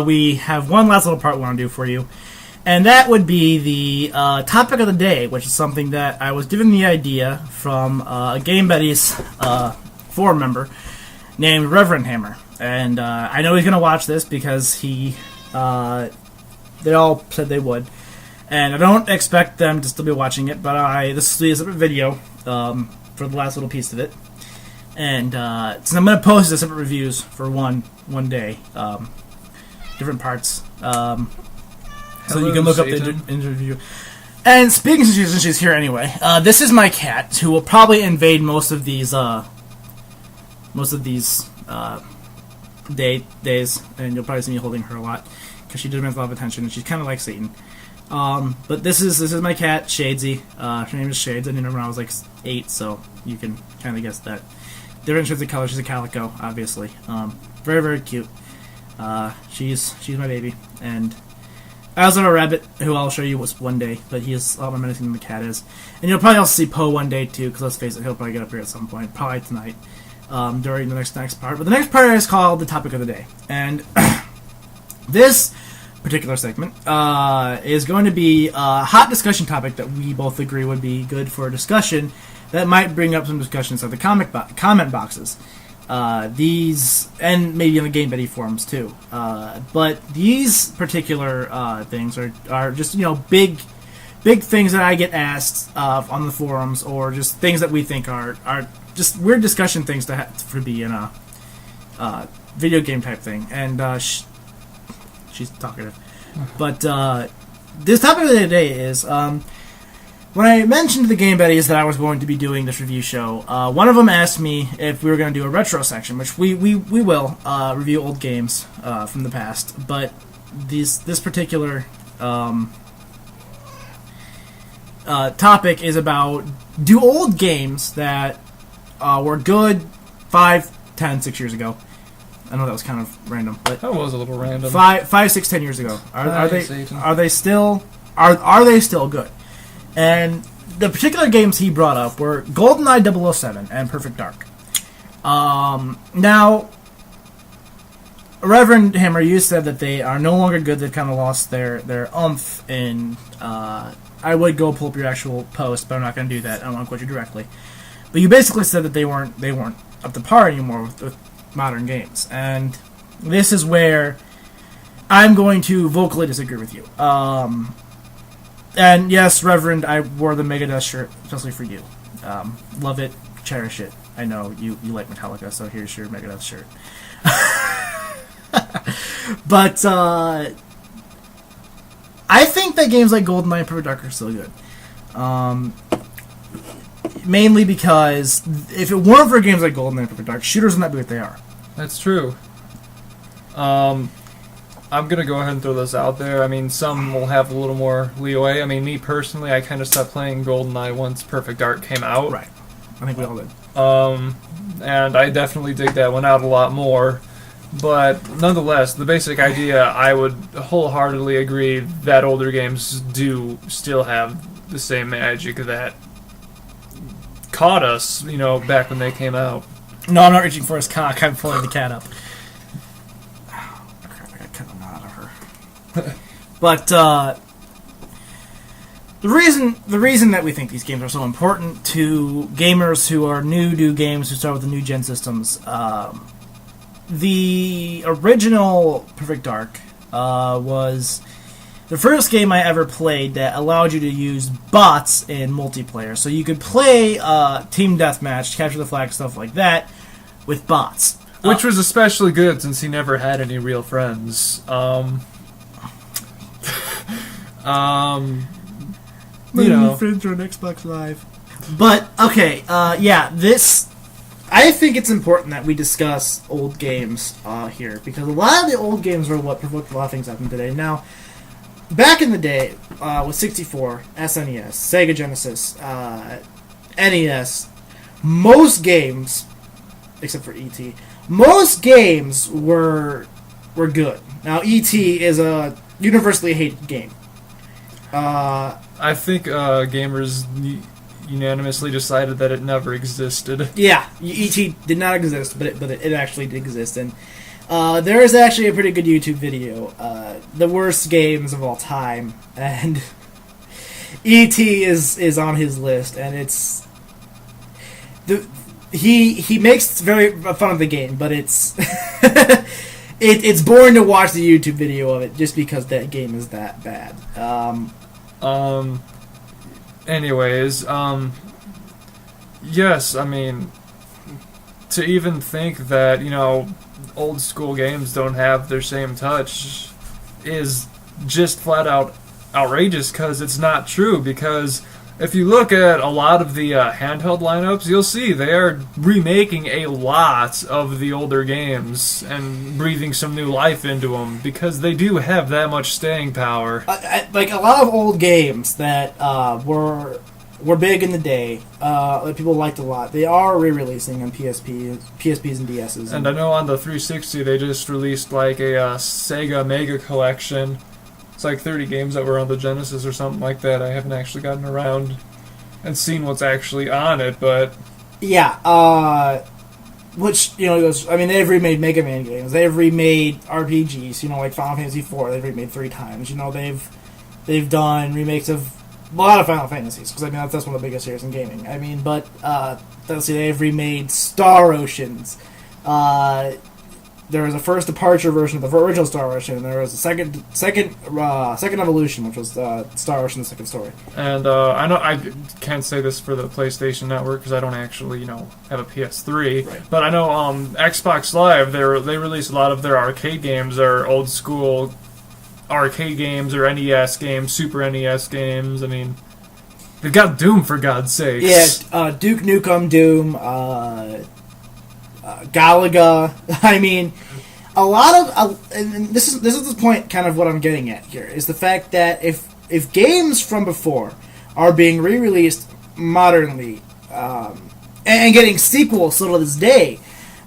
we have one last little part we want to do for you. And that would be the topic of the day, which is something that I was given the idea from a Game Buddies forum member named Reverend Hammer. And I know he's going to watch this because they all said they would. And I don't expect them to still be watching it, but this is a separate video for the last little piece of it. And so I'm going to post the separate reviews for one day, different parts. So you can look up the interview. And speaking since she's here anyway, this is my cat who will probably invade most of these days, and you'll probably see me holding her a lot because she demands a lot of attention, and she's kind of like Satan. But this is my cat Shadesy. Her name is Shades. I knew her when I was like 8, so you can kind of guess that. Different shades of color. She's a calico, obviously. Very, very cute. She's my baby, and I also have a rabbit who I'll show you one day, but he is a lot more menacing than the cat is. And you'll probably also see Poe one day too, because let's face it, he'll probably get up here at some point, probably tonight, during the next part. But the next part is called the topic of the day, and this particular segment is going to be a hot discussion topic that we both agree would be good for a discussion that might bring up some discussions at the comment boxes. These, and maybe in the Game Buddy forums too. But these particular things are just, big things that I get asked on the forums, or just things that we think are just weird discussion things to be in a video game type thing. And she's talkative. But this topic of the day is, when I mentioned to the Game Buddies that I was going to be doing this review show, one of them asked me if we were going to do a retro section, which we will review old games from the past. But this particular topic is about, do old games that were good 5, 10, 6 years ago. I know that was kind of random, but that was a little random. 5, 6, 10 years ago, are they still good? And the particular games he brought up were GoldenEye 007 and Perfect Dark. Now, Reverend Hammer, you said that they are no longer good. They've kind of lost their oomph. And I would go pull up your actual post, but I'm not going to do that. I don't want to quote you directly. But you basically said that they weren't up to par anymore with modern games. And this is where I'm going to vocally disagree with you. And yes, Reverend, I wore the Megadeth shirt especially for you. Love it, cherish it. I know you like Metallica, so here's your Megadeth shirt. But I think that games like GoldenEye and Perfect Dark are still good. Mainly because if it weren't for games like GoldenEye and Perfect Dark, shooters would not be what they are. That's true. I'm going to go ahead and throw this out there. I mean, some will have a little more leeway. I mean, me personally, I kind of stopped playing GoldenEye once Perfect Dark came out. Right. I think we all did. And I definitely dig that one out a lot more. But nonetheless, the basic idea, I would wholeheartedly agree that older games do still have the same magic that caught us, back when they came out. No, I'm not reaching for his cock. I'm pulling the cat up. But the reason that we think these games are so important to gamers who are new to games, who start with the new gen systems, the original Perfect Dark was the first game I ever played that allowed you to use bots in multiplayer. So you could play team deathmatch, capture the flag, stuff like that, with bots. Which was especially good since he never had any real friends. Friends are on Xbox Live. But okay, I think it's important that we discuss old games here, because a lot of the old games are what provoked a lot of things happening today. Now, back in the day, with 64, SNES, Sega Genesis, NES, most games, except for E.T., most games were good. Now, E.T. is a universally hated game. I think gamers unanimously decided that it never existed. Yeah, E.T. did not exist, but it actually did exist. And There is actually a pretty good YouTube video, the worst games of all time, and E.T. is on his list, and he makes very fun of the game, but it's it's boring to watch the YouTube video of it just because that game is that bad. Anyways, yes, I mean, to even think that, old school games don't have their same touch is just flat out outrageous, because it's not true. Because if you look at a lot of the handheld lineups, you'll see they are remaking a lot of the older games and breathing some new life into them, because they do have that much staying power. Like a lot of old games that were big in the day, that people liked a lot, they are re-releasing on PSPs and DSs. And I know on the 360 they just released like a Sega Mega Collection. It's like 30 games that were on the Genesis or something like that. I haven't actually gotten around and seen what's actually on it, but... Yeah, which, they've remade Mega Man games, they've remade RPGs, like Final Fantasy IV, they've remade 3 times, they've done remakes of a lot of Final Fantasies, because that's one of the biggest series in gaming. But let's see, they've remade Star Oceans. There was a first departure version of the original Star Ocean, and there was a second evolution, which was Star Ocean: The Second Story. And I know I can't say this for the PlayStation Network because I don't actually, have a PS3. Right. But I know Xbox Live, they release a lot of their arcade games, their old school arcade games or NES games, Super NES games. They've got Doom, for God's sakes. Yeah, Duke Nukem Doom, Galaga. A lot of and this is the point, kind of what I'm getting at here, is the fact that if games from before are being re-released modernly, and getting sequels still to this day,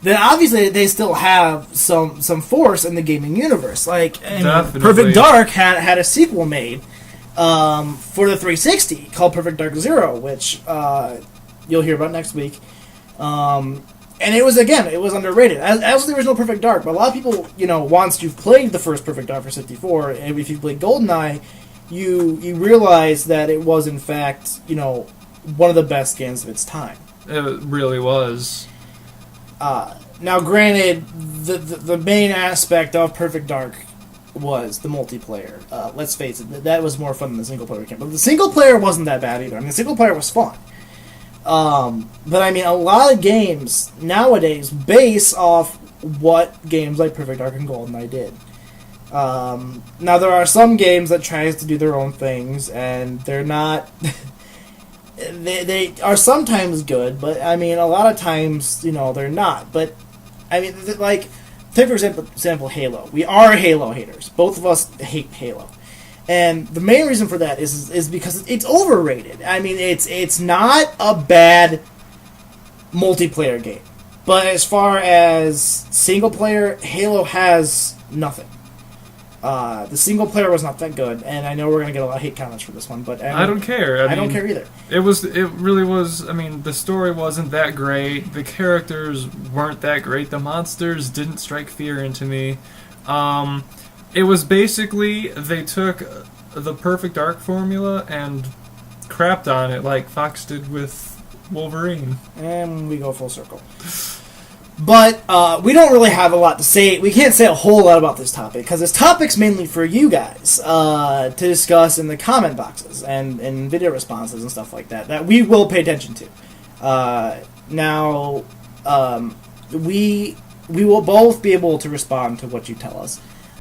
then obviously they still have some force in the gaming universe. Like, Perfect Dark had a sequel made for the 360 called Perfect Dark Zero, which you'll hear about next week. And it was underrated, as the original Perfect Dark. But a lot of people, once you've played the first Perfect Dark for 64, and if you played GoldenEye, you realize that it was, in fact, one of the best games of its time. It really was. Now, granted, the main aspect of Perfect Dark was the multiplayer. Let's face it, that was more fun than the single player camp. But the single player wasn't that bad either. The single player was fun. But a lot of games nowadays base off what games like Perfect Dark and GoldenEye did. Now, there are some games that tries to do their own things, and they're not... they are sometimes good, but a lot of times, they're not. But like, take for example Halo. We are Halo haters. Both of us hate Halo, and the main reason for that is because it's overrated. It's not a bad multiplayer game, but as far as single player, Halo has nothing. The single player was not that good, and I know we're gonna get a lot of hate comments for this one, but I don't care. I don't care either. It really was. The story wasn't that great. The characters weren't that great. The monsters didn't strike fear into me. It was basically they took the Perfect Dark formula and crapped on it like Fox did with Wolverine. And we go full circle. But we don't really have a lot to say. We can't say a whole lot about this topic, because this topic's mainly for you guys to discuss in the comment boxes and in video responses and stuff like that we will pay attention to. Now, we will both be able to respond to what you tell us.